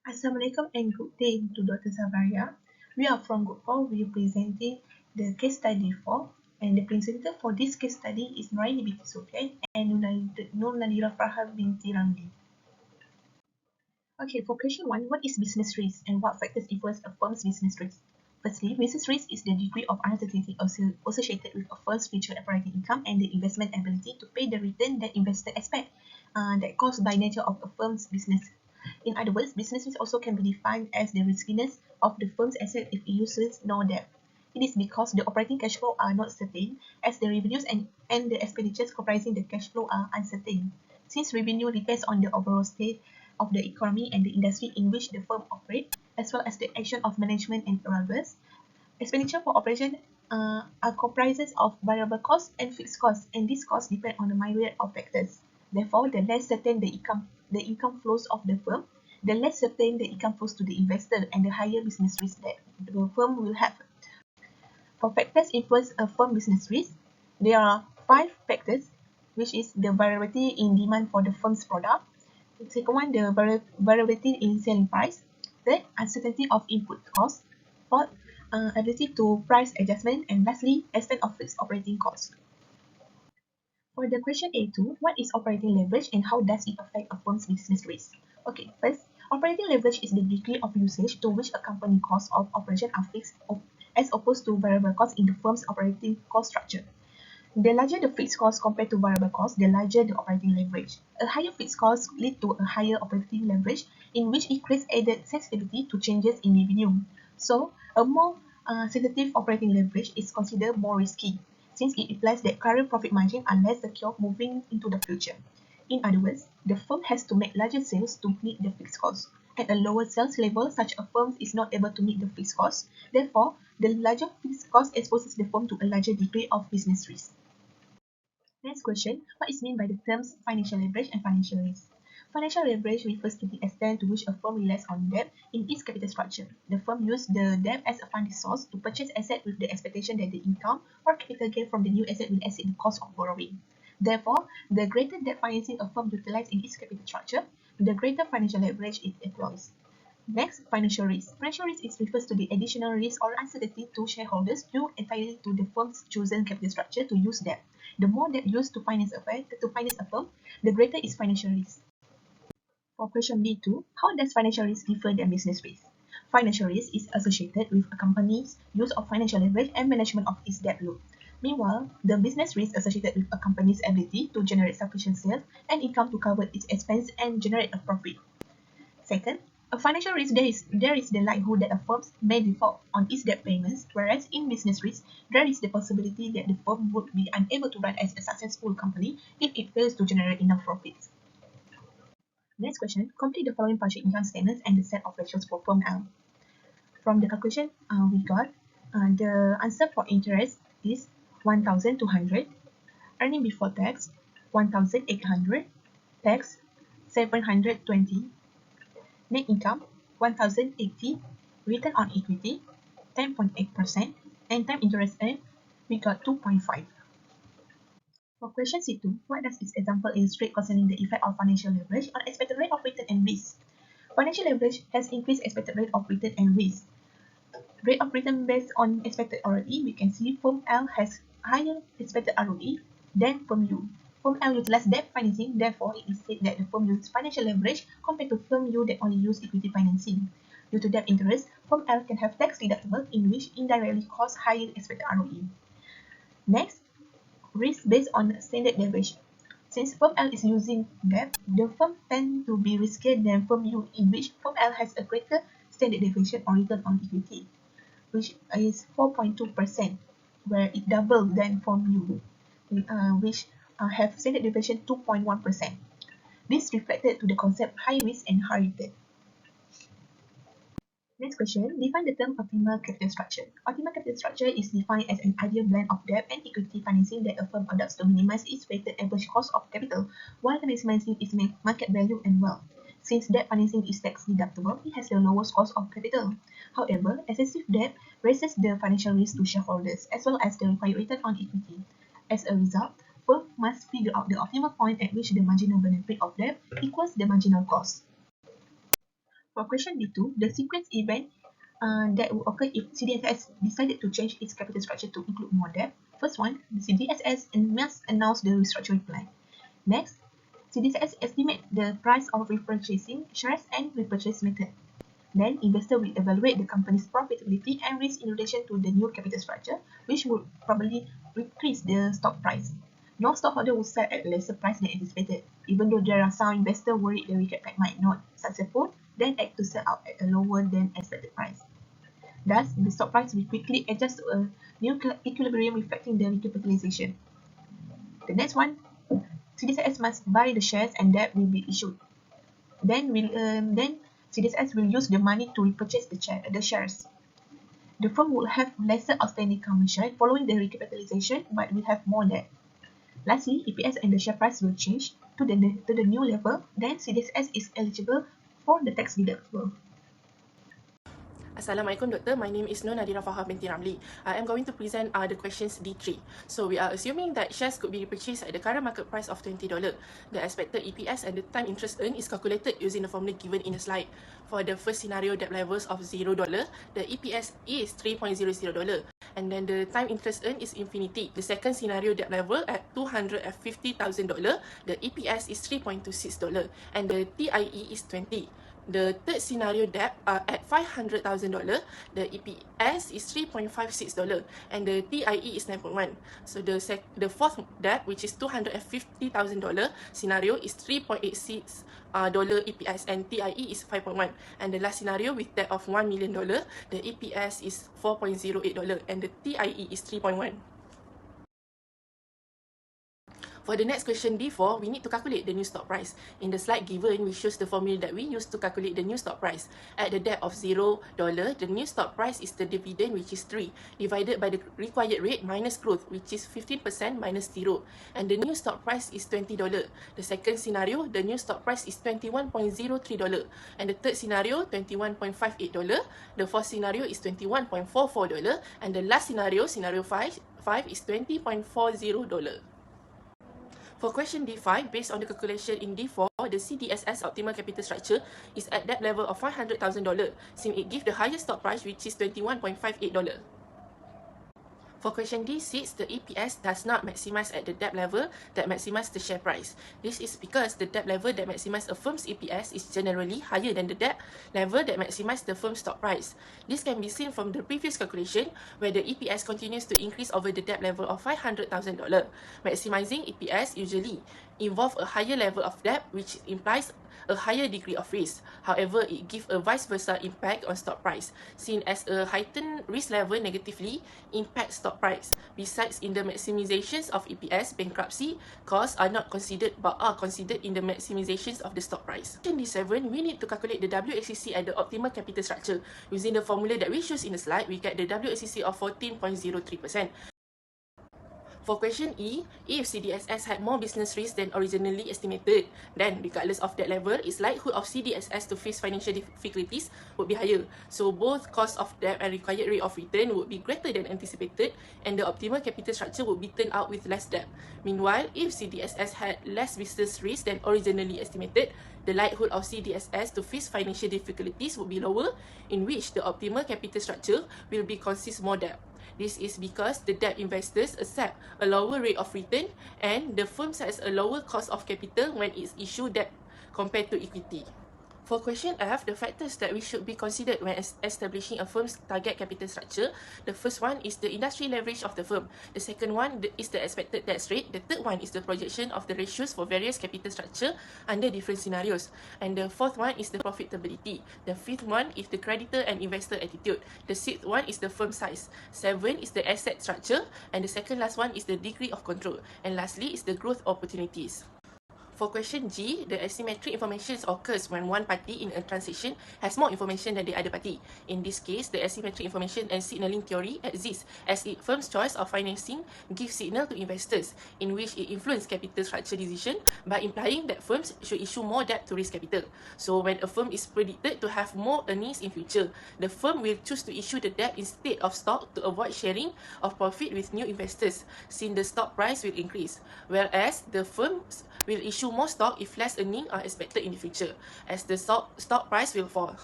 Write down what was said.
Assalamualaikum and good day to Dr. Sabaria. We are from Group 4 representing the case study 4, and the presenter for this case study is Nuraini binti Sufyan and Nur Nadira Farha binti Ramli. Okay, for question 1, what is business risk and what factors influence a firm's business risk? Firstly, business risk is the degree of uncertainty associated with a firm's future operating income and the investment ability to pay the return that investors expect that caused by nature of a firm's business. In other words, business risk also can be defined as the riskiness of the firm's asset if it uses no debt. It is because the operating cash flow are not certain, as the revenues and the expenditures comprising the cash flow are uncertain. Since revenue depends on the overall state of the economy and the industry in which the firm operates, as well as the action of management and variables, expenditure for operation are comprises of variable costs and fixed costs, and these costs depend on a myriad of factors. Therefore, the less certain the income flows of the firm, the less certain the income flows to the investor, and the higher business risk that the firm will have. For factors influence a firm business risk, there are 5 factors, which is the variability in demand for the firm's product. The second one, the variability in selling price. Third, uncertainty of input costs. Fourth, ability to price adjustment. And lastly, extent of fixed operating costs. For the question A2, what is operating leverage and how does it affect a firm's business risk? Okay, first, operating leverage is the degree of usage to which a company costs of operation are fixed as opposed to variable costs in the firm's operating cost structure. The larger the fixed cost compared to variable cost, the larger the operating leverage. A higher fixed cost lead to a higher operating leverage, in which it creates added sensitivity to changes in revenue. So, a more sensitive operating leverage is considered more risky, since it implies that current profit margins are less secure moving into the future. In other words, the firm has to make larger sales to meet the fixed cost. At a lower sales level, such a firm is not able to meet the fixed cost. Therefore, the larger fixed cost exposes the firm to a larger degree of business risk. Next question, what is meant by the terms financial leverage and financial risk? Financial leverage refers to the extent to which a firm relies on debt in its capital structure. The firm uses the debt as a funding source to purchase assets with the expectation that the income or capital gain from the new asset will exceed the cost of borrowing. Therefore, the greater debt financing a firm utilizes in its capital structure, the greater financial leverage it employs. Next, financial risk. Financial risk refers to the additional risk or uncertainty to shareholders due entirely to the firm's chosen capital structure to use debt. The more debt used to finance a firm, the greater its financial risk. For question B2, how does financial risk differ than business risk? Financial risk is associated with a company's use of financial leverage and management of its debt load. Meanwhile, the business risk associated with a company's ability to generate sufficient sales and income to cover its expense and generate a profit. Second, a financial risk, there is the likelihood that a firm may default on its debt payments, whereas in business risk, there is the possibility that the firm would be unable to run as a successful company if it fails to generate enough profits. Next question, complete the following partial income statements and the set of ratios for firm L. From the calculation we got, the answer for interest is 1,200, earning before tax 1,800, tax 720, net income 1,080, return on equity 10.8%, and time interest earned we got 2.5. For question C2, what does this example illustrate concerning the effect of financial leverage on expected rate of return and risk? Financial leverage has increased expected rate of return and risk. Rate of return based on expected ROE, we can see firm L has higher expected ROE than firm U. Firm L utilizes debt financing, therefore it is said that the firm uses financial leverage compared to firm U that only use equity financing. Due to debt interest, firm L can have tax deductible in which indirectly cause higher expected ROE. Next, risk based on standard deviation. Since firm L is using debt, the firm tend to be riskier than firm U, in which firm L has a greater standard deviation or return on equity, which is 4.2%, where it doubled than firm U, which have standard deviation 2.1%. This reflected to the concept high risk and high return. Next question, define the term optimal capital structure. Optimal capital structure is defined as an ideal blend of debt and equity financing that a firm adopts to minimize its weighted average cost of capital while maximizing its market value and wealth. Since debt financing is tax deductible, it has the lowest cost of capital. However, excessive debt raises the financial risk to shareholders as well as the required return on equity. As a result, firms must figure out the optimal point at which the marginal benefit of debt equals the marginal cost. For question B2, the sequence event that will occur if CDSS decided to change its capital structure to include more debt. First one, the CDSS must announce the restructuring plan. Next, CDSS estimate the price of repurchasing shares and repurchase method. Then, investor will evaluate the company's profitability and risk in relation to the new capital structure, which would probably increase the stock price. No stockholder will sell at a lesser price than anticipated, even though there are some investors worried the recap pack might not successful, then act to sell out at a lower than expected price. Thus, the stock price will quickly adjust to a new equilibrium reflecting the recapitalization. The next one, CDSS must buy the shares and debt will be issued. Then CDSS will use the money to repurchase the shares. The firm will have lesser outstanding common share following the recapitalization, but will have more debt. Lastly, EPS and the share price will change to the new level. Then CDSS is eligible for the tax deductible. Assalamualaikum Doktor, my name is Nur Nadira Fahar binti Ramli. I am going to present the questions D3. So we are assuming that shares could be repurchased at the current market price of $20. The expected EPS and the time interest earned is calculated using the formula given in the slide. For the first scenario, debt levels of $0, the EPS is $3.00, and then the time interest earned is infinity. The second scenario, debt level at $250,000, the EPS is $3.26, and the TIE is 20. The third scenario debt at $500,000, the EPS is $3.56 and the TIE is 9.1. So the fourth debt, which is $250,000 scenario, is $3.86 EPS and TIE is 5.1. And the last scenario with debt of $1 million, the EPS is $4.08 and the TIE is 3.1. For the next question D4, we need to calculate the new stock price. In the slide given, we shows the formula that we use to calculate the new stock price. At the debt of $0, the new stock price is the dividend, which is 3, divided by the required rate minus growth, which is 15% minus 0. And the new stock price is $20. The second scenario, the new stock price is $21.03. And the third scenario, $21.58. The fourth scenario is $21.44. And the last scenario, scenario 5 is $20.40. For question D5, based on the calculation in D4, the CDSS optimal capital structure is at that level of $500,000, since it gives the highest stock price, which is $21.58. For question D6, the EPS does not maximize at the debt level that maximizes the share price. This is because the debt level that maximizes a firm's EPS is generally higher than the debt level that maximizes the firm's stock price. This can be seen from the previous calculation, where the EPS continues to increase over the debt level of $500,000. Maximizing EPS usually involves a higher level of debt, which implies a higher degree of risk. However, it gives a vice versa impact on stock price, seen as a heightened risk level negatively impacts stock price. Besides, in the maximizations of EPS, bankruptcy costs are not considered but are considered in the maximizations of the stock price. In D7, we need to calculate the WACC at the optimal capital structure. Using the formula that we choose in the slide, we get the WACC of 14.03%. For question E, if CDSS had more business risk than originally estimated, then regardless of that level, its likelihood of CDSS to face financial difficulties would be higher. So both cost of debt and required rate of return would be greater than anticipated, and the optimal capital structure would be turned out with less debt. Meanwhile, if CDSS had less business risk than originally estimated, the likelihood of CDSS to face financial difficulties would be lower, in which the optimal capital structure will be consist more debt. This is because the debt investors accept a lower rate of return and the firm has a lower cost of capital when it's issued debt compared to equity. For question F, the factors that we should be considered when establishing a firm's target capital structure, the first one is the industry leverage of the firm. The second one is the expected tax rate. The third one is the projection of the ratios for various capital structure under different scenarios. And the fourth one is the profitability. The fifth one is the creditor and investor attitude. The sixth one is the firm size. 7 is the asset structure. And the second last one is the degree of control. And lastly is the growth opportunities. For question G, the asymmetric information occurs when one party in a transaction has more information than the other party. In this case, the asymmetric information and signaling theory exists as a firm's choice of financing gives signal to investors, in which it influences capital structure decision by implying that firms should issue more debt to raise capital. So when a firm is predicted to have more earnings in future, the firm will choose to issue the debt instead of stock to avoid sharing of profit with new investors, since the stock price will increase, whereas the firms will issue more stock if less earnings are expected in the future, as the stock price will fall.